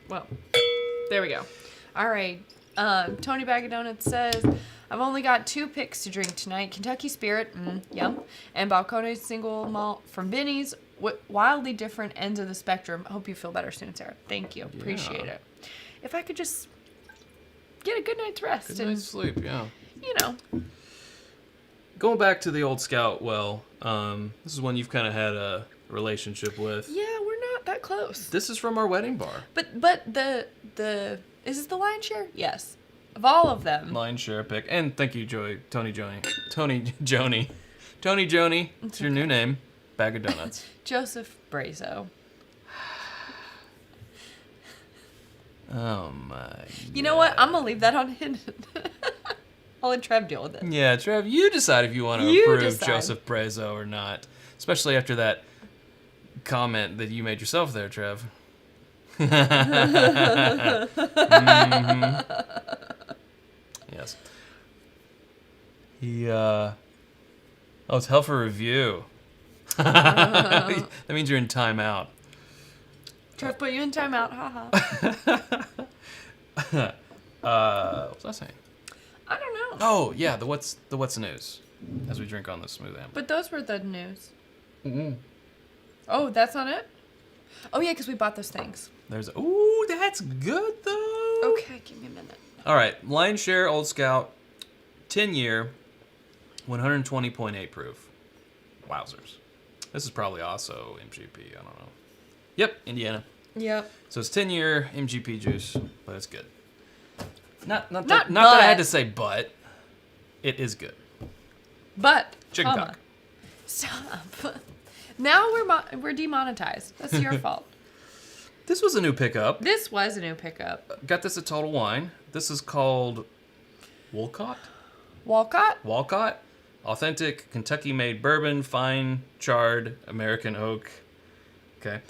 Well, there we go. All right. Tony Bag of Donuts says, I've only got 2 picks to drink tonight. Kentucky Spirit, yum, and Balcones Single Malt from Benny's. Wildly different ends of the spectrum. Hope you feel better soon, Sarah. Thank you. Yeah. Appreciate it. If I could just get a good night's rest. Good night's sleep, yeah. You know. Going back to the old Scout well, this is one you've kind of had a relationship with. Yeah, we're not that close. This is from our wedding bar. But the is this the lion's share? Yes. Of all of them. Lion's share pick. And thank you, Tony Joni. It's your new name. Bag of Donuts. Joseph Brazo. Oh my. You know what? I'm gonna leave that on hidden. I'll let Trev deal with it. Yeah, Trev, you decide if you want to approve Joseph Brazo or not. Especially after that comment that you made yourself there, Trev. Yes. It's hell for review. That means you're in timeout. Trev put you in timeout. Haha. What was I saying? I don't know. Oh yeah, the what's news as we drink on this smooth amber. But those were the news. Mm-hmm. Oh, that's not it? Oh yeah, because we bought those things. Ooh, that's good though. Okay, give me a minute. All right, Lion's Share Old Scout, 10-year, 120.8 proof. Wowzers. This is probably also MGP. I don't know. Yep, Indiana. Yep. So it's 10-year MGP juice, but it's good. Not that but. I had to say but. It is good. But. Chicken cock. Stop. Now we're demonetized. That's your fault. This was a new pickup. This was a new pickup. Got this at Total Wine. This is called Walcott. Walcott? Authentic Kentucky-made bourbon, fine charred American oak. Okay.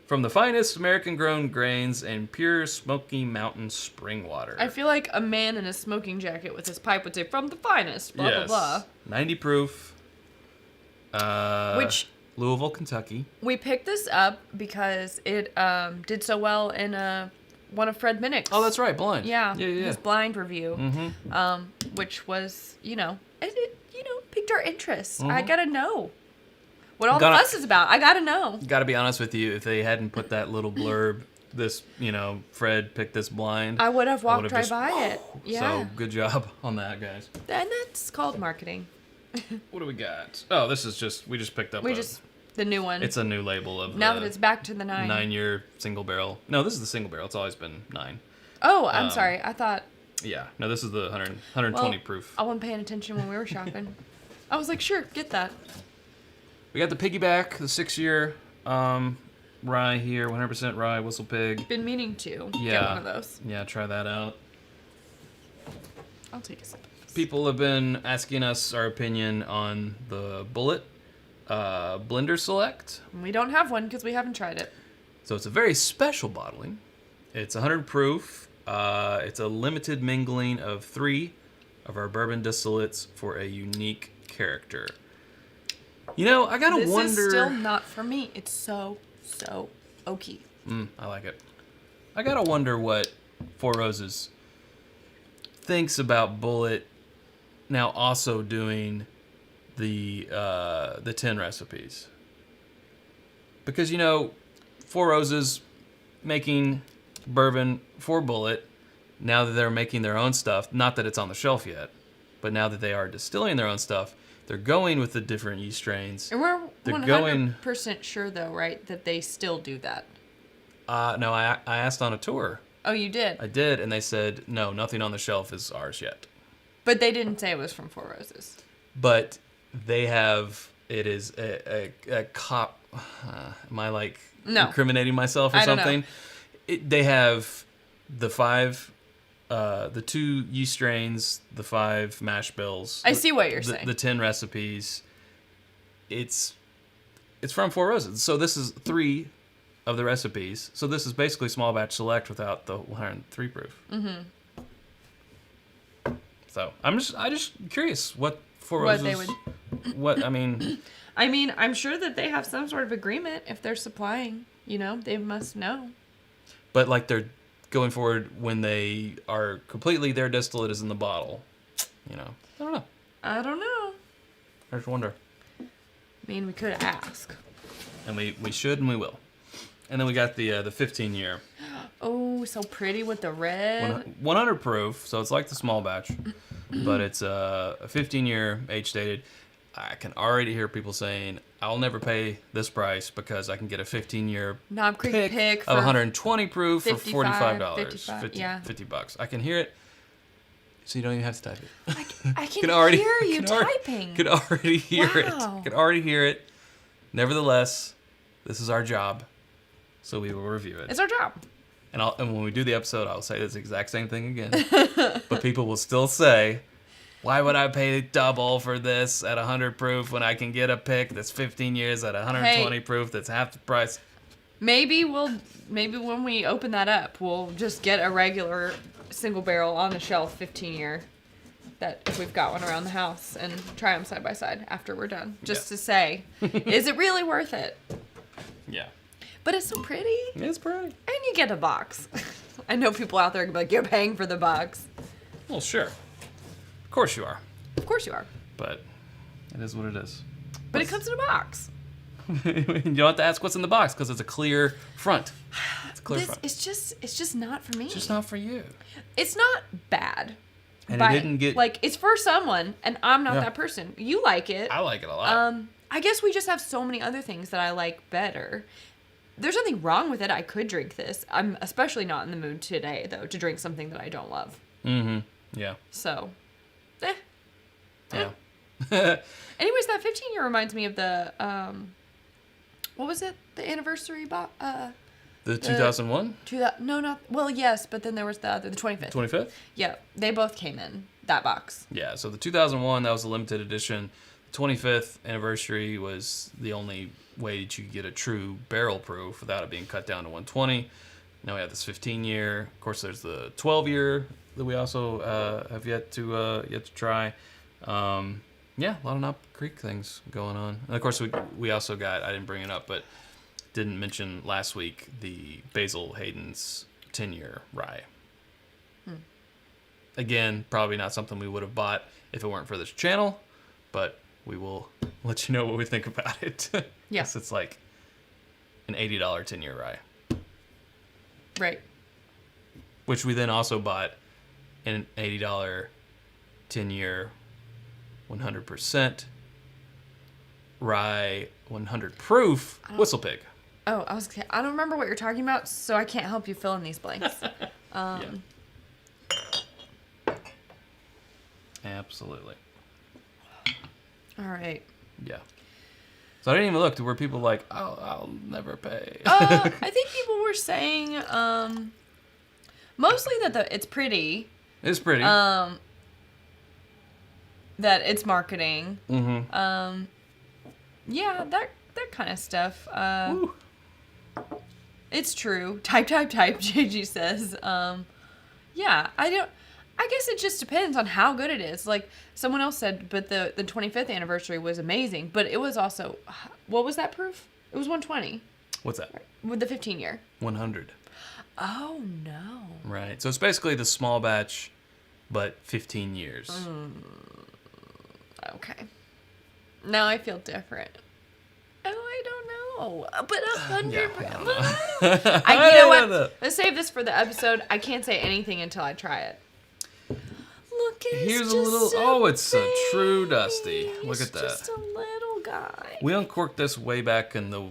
From the finest American-grown grains and pure Smoky Mountain spring water. I feel like a man in a smoking jacket with his pipe would say, from the finest, blah, yes. blah, blah. 90 proof. Which... Louisville, Kentucky. We picked this up because it did so well in one of Fred Minnick's. Oh, that's right, Blind. Yeah. His Blind review. Mm-hmm. Which was, it piqued our interest. Mm-hmm. I gotta know what all the fuss is about. I gotta know. Gotta be honest with you, if they hadn't put that little blurb, this, Fred picked this blind, I would have walked right by it. Yeah. So good job on that, guys. And that's called marketing. What do we got? Oh, this is we just picked up the new one. It's a new label of now that it's back to the 9. 9-year single barrel. No, this is the single barrel. It's always been 9. Oh, I'm sorry. I thought. Yeah. No, this is the 120 proof. I wasn't paying attention when we were shopping. I was like, sure, get that. We got the Piggyback, the 6-year rye here, 100% rye, Whistle Pig. Been meaning to Yeah. get one of those. Yeah, try that out. I'll take a sip of this. People have been asking us our opinion on the Bullet Blender Select. We don't have one because we haven't tried it. So it's a very special bottling. It's 100 proof. It's a limited mingling of 3 of our bourbon distillates for a unique character. You know, I gotta wonder. This is still not for me. It's so oaky. I like it. I gotta wonder what Four Roses thinks about Bullet now also doing the 10 recipes. Because, you know, Four Roses making bourbon for Bullet, now that they're making their own stuff, not that it's on the shelf yet, but now that they are distilling their own stuff, they're going with the different yeast strains. And we're They're 100% sure, though, right, that they still do that? No, I asked on a tour. Oh, you did? I did, and they said, no, nothing on the shelf is ours yet. But they didn't say it was from Four Roses. But they have, it is a cop, am I like incriminating myself or I don't something? They have the 5, the 2 yeast strains, the 5 mash bills. I see what you're saying. The 10 recipes. It's from Four Roses. So this is 3 of the recipes. So this is basically small batch select without the 103 proof. Mm-hmm. So I just curious what Four Roses. What they would. What I mean. I mean, I'm sure that they have some sort of agreement if they're supplying. You know, they must know. But like they're going forward when they are completely their distillate is in the bottle. You know, I don't know. I just wonder. I mean, we could ask. And we should and we will. And then we got the 15-year. Oh, so pretty with the red. 100 proof, so it's like the small batch, but it's a 15-year age dated. I can already hear people saying, "I'll never pay this price because I can get a 15-year Knob Creek pick of 120 proof for $55. $50. I can hear it, so you don't even have to type it. I can hear you typing. Can already hear it. Wow. Can already hear it. Nevertheless, this is our job, so we will review it. It's our job. And when we do the episode, I'll say this exact same thing again. But people will still say, why would I pay double for this at 100 proof when I can get a pick that's 15 years at 120 proof that's half the price? Maybe when we open that up, we'll just get a regular single barrel on the shelf 15 year that if we've got one around the house and try them side by side after we're done. Just to say, is it really worth it? Yeah. But it's so pretty. It's pretty. And you get a box. I know people out there are like, you're paying for the box. Well, sure. Of course you are. Of course you are. But it is what it is. But it comes in a box. You don't have to ask what's in the box because it's a clear front. It's a clear front. It's just not for me. It's just not for you. It's not bad. And it didn't get... Like, it's for someone, and I'm not that person. You like it. I like it a lot. I guess we just have so many other things that I like better. There's nothing wrong with it. I could drink this. I'm especially not in the mood today, though, to drink something that I don't love. Mm-hmm. Yeah. So, Yeah. Anyways, that 15-year reminds me of the, what was it? The anniversary The 2001? No, not, well, yes, but then there was the 25th. 25th? Yeah, they both came in that box. Yeah, so the 2001, that was a limited edition. The 25th anniversary was the only way that you could get a true barrel proof without it being cut down to 120. Now we have this 15-year. Of course, there's the 12-year that we also have yet to try. Yeah, a lot of Knob Creek things going on. And of course, we also got, I didn't bring it up, but didn't mention last week, the Basil Hayden's 10-year rye. Again, probably not something we would have bought if it weren't for this channel, but we will let you know what we think about it. Yes. It's like an $80 10-year rye. Right. Which we then also bought an $80 10-year 100% rye 100 proof Whistle Pig. Oh, I don't remember what you're talking about, so I can't help you fill in these blanks. Yeah. Absolutely. All right. Yeah. So I didn't even look. Were people like, "Oh, I'll never pay"? I think people were saying mostly that it's pretty. It's pretty. That it's marketing. Mm-hmm. Yeah, that kind of stuff. It's true. Type. JG says. Yeah, I guess it just depends on how good it is. Like someone else said, but the 25th anniversary was amazing. But it was also, what was that proof? It was 120. What's that? With the 15 year. 100. Oh no. Right. So it's basically the small batch, but 15 years. Okay. Now I feel different. Oh, I don't know. But 100. Yeah, You know what? Let's save this for the episode. I can't say anything until I try it. Look, Here's a little. Oh, it's a true Dusty. Look at that. Just a little guy. We uncorked this way back in the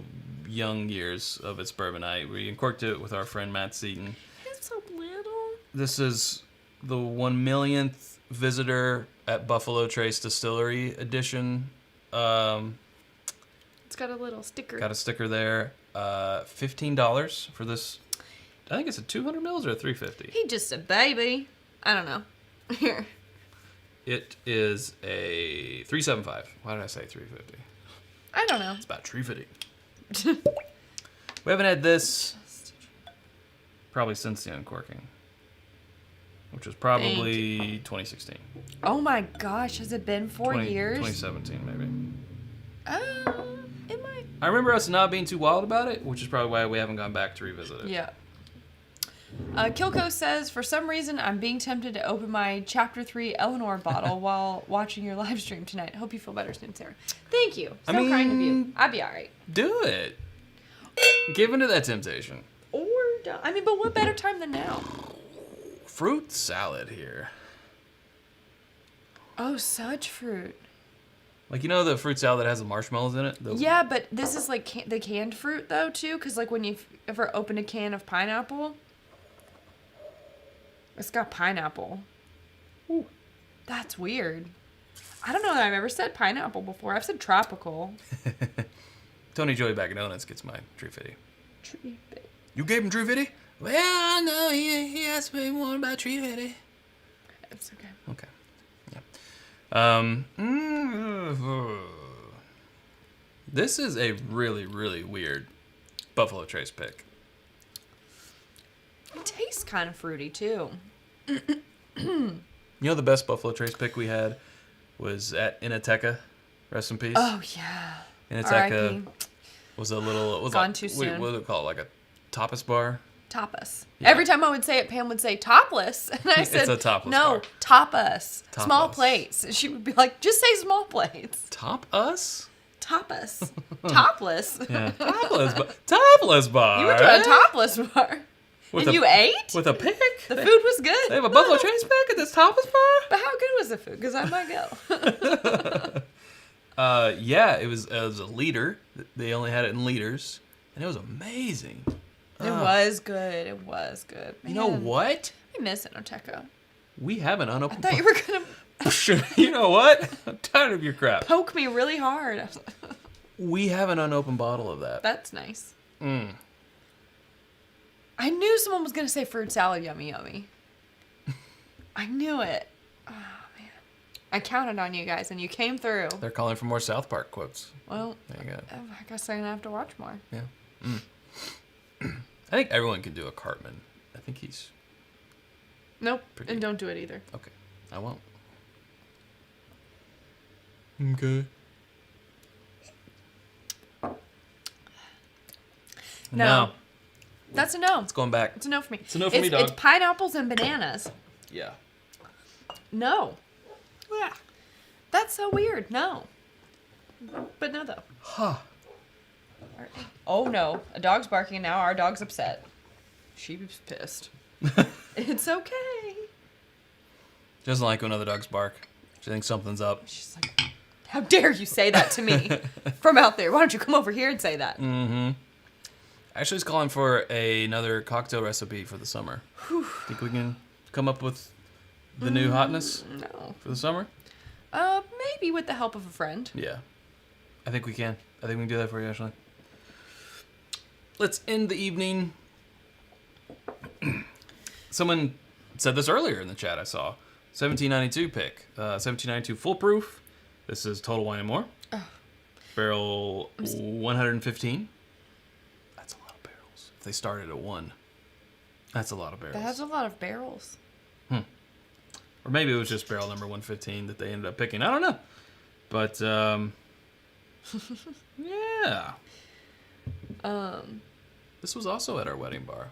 young years of its bourbonite. We uncorked it with our friend Matt Seaton. It's so little. This is the 1 millionth visitor at Buffalo Trace Distillery edition. It's got a little sticker. Got a sticker there. $15 for this. I think it's a 200 mils or a 350. He just a baby. I don't know. Here. It is a 375. Why did I say 350? I don't know. It's about 350. We haven't had this probably since the uncorking, which was probably 2016. Oh my gosh, has it been 4 years? 2017 maybe. It might. I remember us not being too wild about it, which is probably why we haven't gone back to revisit it. Yeah. Kilko says, for some reason, I'm being tempted to open my Chapter 3 Eleanor bottle while watching your live stream tonight. Hope you feel better soon, Sarah. Thank you. So kind of you. I'd be all right. Do it. Give into that temptation. Or, I mean, but what better time than now? Fruit salad here. Oh, such fruit. Like, you know the fruit salad that has the marshmallows in it? Yeah, but this is like the canned fruit, though, too. Because, like, when you've ever opened a can of pineapple, it's got pineapple. Ooh, that's weird. I don't know that I've ever said pineapple before. I've said tropical. Tony Joey Bag of Donuts gets my 350. 350. You gave him 350? Well, no, he asked me more about 350. It's okay. Okay. Yeah. This is a really, really weird Buffalo Trace pick. It tastes kind of fruity, too. You know the best Buffalo Trace pick we had was at Inateca. Rest in peace. Oh, yeah. Inateca was a little... Was Gone like, too soon. What do they call it? Like a tapas bar? Tapas. Yeah. Every time I would say it, Pam would say topless. And I said, It's a topless no, bar. tapas. Small Tapas. plates. And she would be like, just say small plates. Top us? Tapas. Topless. Yeah. Topless bar. You went to a topless bar. And you ate? With a pick? The food was good. They have a Buffalo Trace pick at this tapas bar? But how good was the food? Because I might go. Yeah, it was a liter. They only had it in liters. And it was amazing. It was good. It was good. Man, You know what? I miss Inoteca. We have an I unopened... thought you were going to You know what? I'm tired of your crap. poke me really hard. I was like, We have an unopened bottle of that. that's nice. Mm. I knew someone was going to say fruit salad yummy yummy. I knew it. Oh, man. I counted on you guys, and you came through. They're calling for more South Park quotes. Well, There you go. I guess I'm going to have to watch more. Yeah. Mm. I think everyone can do a Cartman. I think he's... Nope, Pretty- and don't do it either. Okay. I won't. Okay. No. That's a no. It's going back. It's a no for me. It's a no for me, dog. It's pineapples and bananas. Yeah. No. Yeah. That's so weird. No. But no, though. Huh. Oh, no. A dog's barking, and now our dog's upset. She's pissed. It's okay. She doesn't like when other dogs bark. She thinks something's up. She's like, how dare you say that to me from out there? Why don't you come over here and say that? Mm-hmm. Ashley's calling for another cocktail recipe for the summer. Think we can come up with the new hotness No. for the summer? Maybe with the help of a friend. Yeah. I think we can. I think we can do that for you, Ashley. Let's end the evening. Someone said this earlier in the chat I saw. 1792 pick. 1792 full proof. This is Total Wine and More. Oh. Barrel 115. That's a lot of barrels. If they started at 1, that's a lot of barrels. That's a lot of barrels. Or maybe it was just barrel number 115 that they ended up picking. I don't know. But, yeah. This was also at our wedding bar.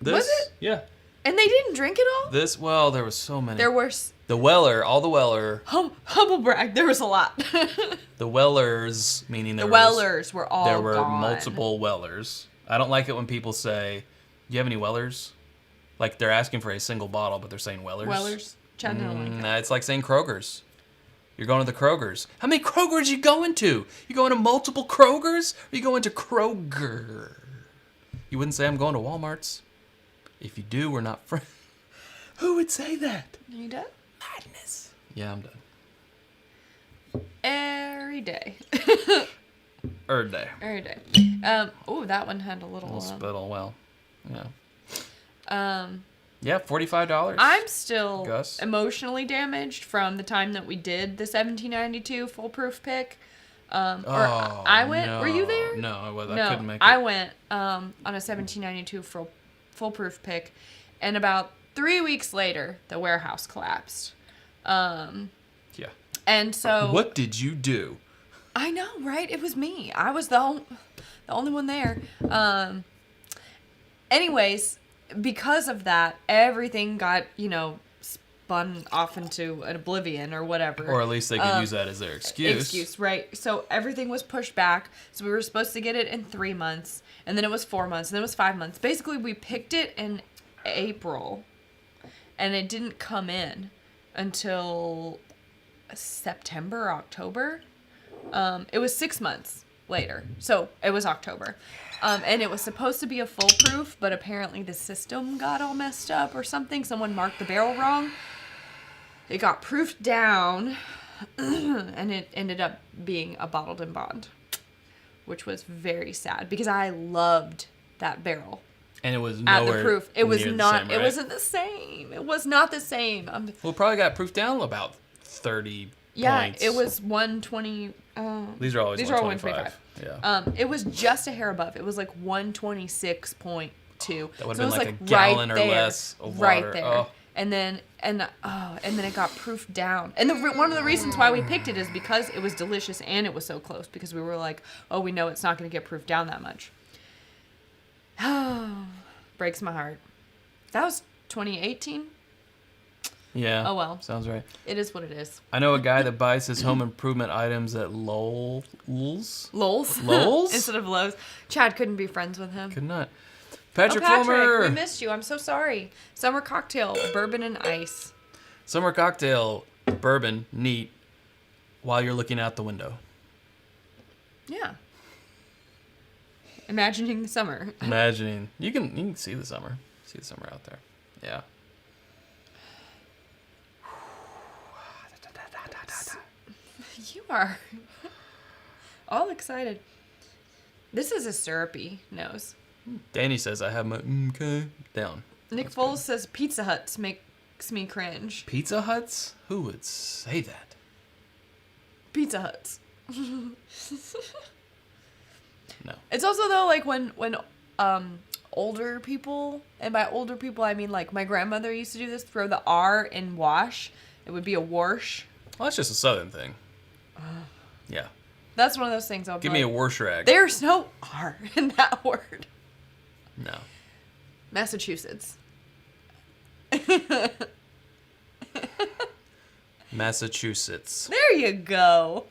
Was it? Yeah. And they didn't drink it all? Well, there was so many. There were... The Weller, all the Weller. Humble brag, there was a lot. The Wellers, meaning the Wellers were all there were gone. multiple Wellers. I don't like it when people say, do you have any Wellers? Like they're asking for a single bottle, but they're saying Wellers. Wellers? Chad didn't like that. It's like saying Kroger's. You're going to the Kroger's. How many Kroger's you going to? You going to multiple Kroger's? Or you going to Kroger? You wouldn't say I'm going to Walmart's. If you do, we're not friends. Who would say that? Are you done? Madness. Yeah, I'm done. Every day. Every day. Every day. Oh, that one had a little spittle. Well, yeah. Yeah, $45. I'm still Gus? emotionally damaged from the time that we did the 1792 foolproof pick. I went. No. Were you there? No, I wasn't. No, I couldn't make it. I went on a 1792 foolproof pick, and about 3 weeks later, the warehouse collapsed. Yeah. And so. What did you do? I know, right? It was me. I was the only one there. Anyways, because of that, everything got, spun off into an oblivion or whatever. Or at least they could use that as their excuse. Excuse, right. So everything was pushed back. So we were supposed to get it in 3 months. And then it was 4 months. And then it was 5 months. Basically, we picked it in April. And it didn't come in until September, October. It was 6 months later. So it was October. And it was supposed to be a foolproof, but apparently the system got all messed up or something. Someone marked the barrel wrong. It got proofed down, and it ended up being a bottled in bond, which was very sad because I loved that barrel. And it was at nowhere the proof. It was near not. the same, right? It wasn't the same. It was not the same. Well, it probably got proofed down about 30 yeah, points. it was 120. These are always 125. Yeah. It was just a hair above. It was like 126.2. That would so have been it was like a right gallon or there, less of water. right there. Oh. And then it got proofed down. And one of the reasons why we picked it is because it was delicious and it was so close. Because we were like, oh, we know it's not going to get proofed down that much. Breaks my heart. That was 2018. Yeah. Oh, well. Sounds right. It is what it is. I know a guy that buys his home improvement items at Lowell's. Lowell's? Instead of Lowe's. Chad couldn't be friends with him. Could not. Patrick Patrick, Fulmer. we missed you. I'm so sorry. Summer cocktail, bourbon and ice. Summer cocktail, bourbon, neat, while you're looking out the window. Yeah. Imagining the summer. Imagining. You can see the summer. See the summer out there. Yeah. You are all excited. This is a syrupy nose. Danny says I have my okay down. Nick That's Foles good. says Pizza Hut makes me cringe. Pizza Huts? Who would say that? Pizza Huts. No. It's also though like when older people, and by older people I mean like my grandmother used to do this, throw the R in wash. It would be a wash. Well, that's just a southern thing. Yeah. That's one of those things I'll Give be me like, a wash rag. there's no R in that word. No. Massachusetts. Massachusetts. There you go.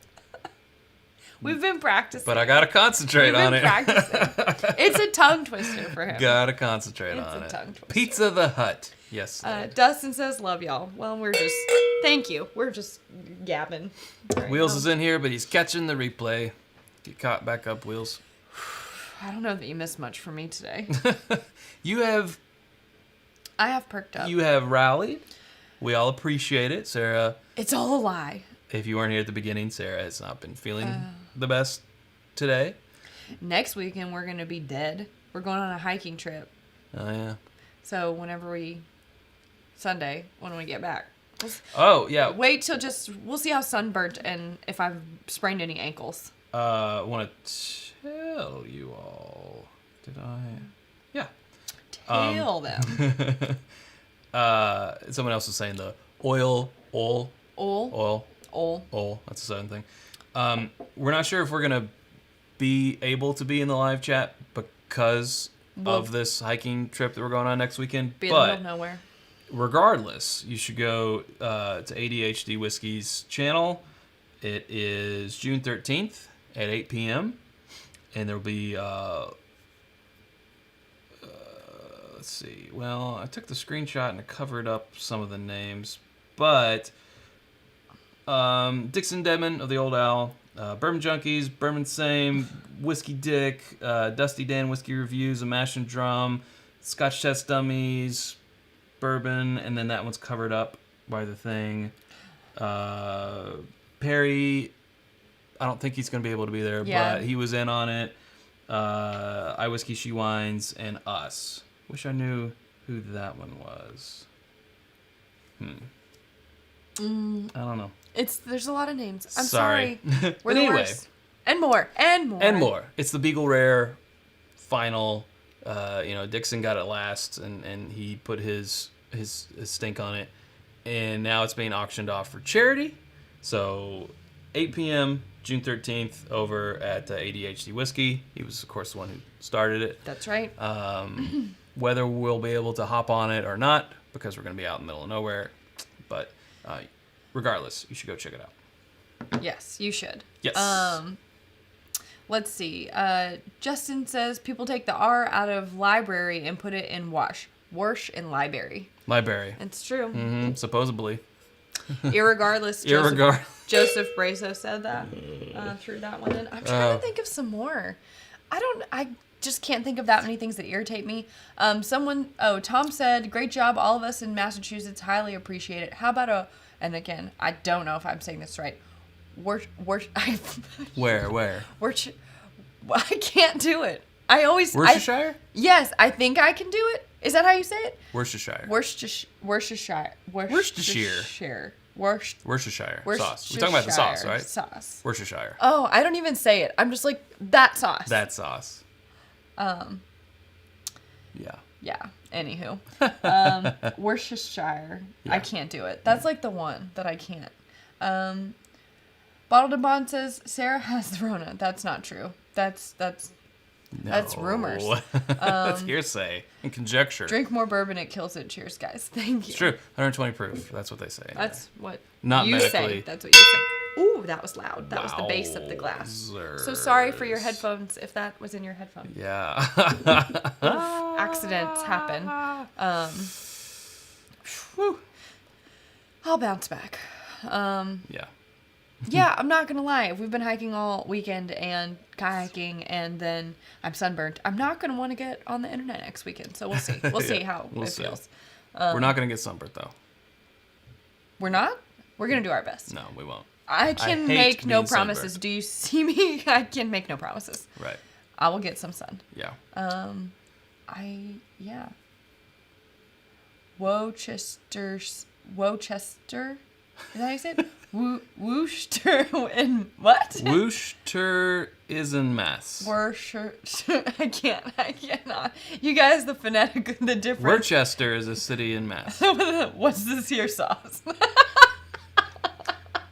We've been practicing. But I gotta concentrate We've on been it. practicing. It's a tongue twister for him. Gotta concentrate It's on a it. tongue twister. Pizza the Hut. Yes. Dustin says, love y'all. Well, thank you. We're just gabbing. Right Wheels now. is in here, but he's catching the replay. Get caught back up, Wheels. I don't know that you missed much from me today. I have perked up. You have rallied. We all appreciate it, Sarah. It's all a lie. If you weren't here at the beginning, Sarah has not been feeling the best today. Next weekend, we're going to be dead. We're going on a hiking trip. Oh, yeah. So Sunday, when we get back. Oh, yeah. Wait till we'll see how sunburnt and if I've sprained any ankles. I want to tell you all. Did I? Yeah. Tell them. Someone else was saying the oil. That's a southern thing. We're not sure if we're going to be able to be in the live chat because of this hiking trip that we're going on next weekend. Be in the middle of nowhere. Regardless, you should go to ADHD Whiskey's channel. It is June 13th at 8 p.m. And there'll be, let's see. Well, I took the screenshot and I covered up some of the names. But Dixon Dedman of the Old Owl, Bourbon Junkies, Bourbon Same, Whiskey Dick, Dusty Dan Whiskey Reviews, A Mash and Drum, Scotch Test Dummies, Bourbon, and then that one's covered up by the thing. Perry, I don't think he's going to be able to be there, but he was in on it. I Whiskey, She Wines, and Us. Wish I knew who that one was. I don't know. There's a lot of names. I'm sorry. We're the worst. And more. It's the Beagle Rare final. Dixon got it last, and he put his stink on it, and now it's being auctioned off for charity. So 8 p.m. June 13th over at ADHD Whiskey. He was, of course, the one who started it. That's right. Whether we'll be able to hop on it or not, because we're going to be out in the middle of nowhere, but regardless, you should go check it out. Yes, you should. Yes. Let's see. Justin says people take the R out of library and put it in wash. Wash in library. Library. It's true. Mm-hmm. Supposedly. Irregardless. Joseph Brazo said that. Threw that one in. I'm trying to think of some more. I just can't think of that many things that irritate me. Tom said, great job. All of us in Massachusetts highly appreciate it. How about and again, I don't know if I'm saying this right. Where? I can't do it. Worcestershire? Yes, I think I can do it. Is that how you say it? Worcestershire. Worcestershire. Worcestershire. Worcestershire Sauce. We're talking about the sauce, right? Sauce. Worcestershire. Oh, I don't even say it. I'm just like, that sauce. That sauce. Yeah. Yeah. Anywho. Worcestershire. Yeah. I can't do it. That's like the one that I can't. Bottled and Bond says Sarah has the Rona. That's not true. That's rumors. That's hearsay and conjecture. Drink more bourbon, it kills it. Cheers, guys. Thank you. It's true. 120 proof. That's what they say. That's what not you medically. Say. That's what you say. Ooh, that was loud. That was the base of the glass. So sorry for your headphones if that was in your headphone. Yeah. Accidents happen. I'll bounce back. Yeah. Yeah, I'm not going to lie. If we've been hiking all weekend and kayaking and then I'm sunburnt, I'm not going to want to get on the internet next weekend. So we'll see. We'll see how it feels. We're not going to get sunburnt, though. We're not? We're going to do our best. No, we won't. I can make no promises. Sunburnt. Do you see me? I can make no promises. Right. I will get some sun. Yeah. Yeah. Worcester. Is that how you say it? Worcester in what? Worcester is in Mass. Worcester. I cannot. You guys, the phonetic, the difference. Worcester is a city in Mass. What's this here sauce?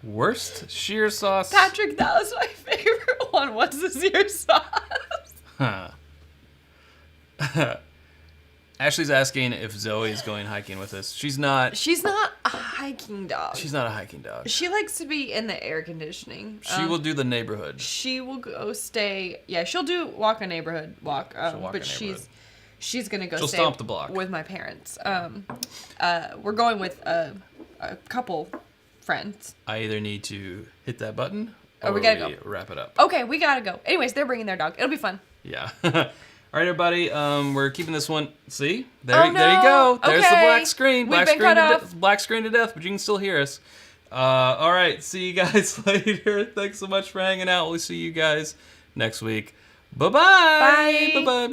Worcestershire sauce? Patrick, that was my favorite one. What's this here sauce? Huh. Ashley's asking if Zoe is going hiking with us. She's not. She's not a hiking dog. She's not a hiking dog. She likes to be in the air conditioning. She will do the neighborhood. She will go stay. Yeah, she'll do walk a neighborhood walk. But she's gonna go stay stomp the block with my parents. We're going with a couple friends. I either need to hit that button or we gotta go. Wrap it up. Okay, we gotta go. Anyways, they're bringing their dog. It'll be fun. Yeah. All right, everybody. We're keeping this one. See, there you go. There's okay. the black screen. Black screen to death, but you can still hear us. All right. See you guys later. Thanks so much for hanging out. We'll see you guys next week. Bye-bye. Bye. Bye-bye.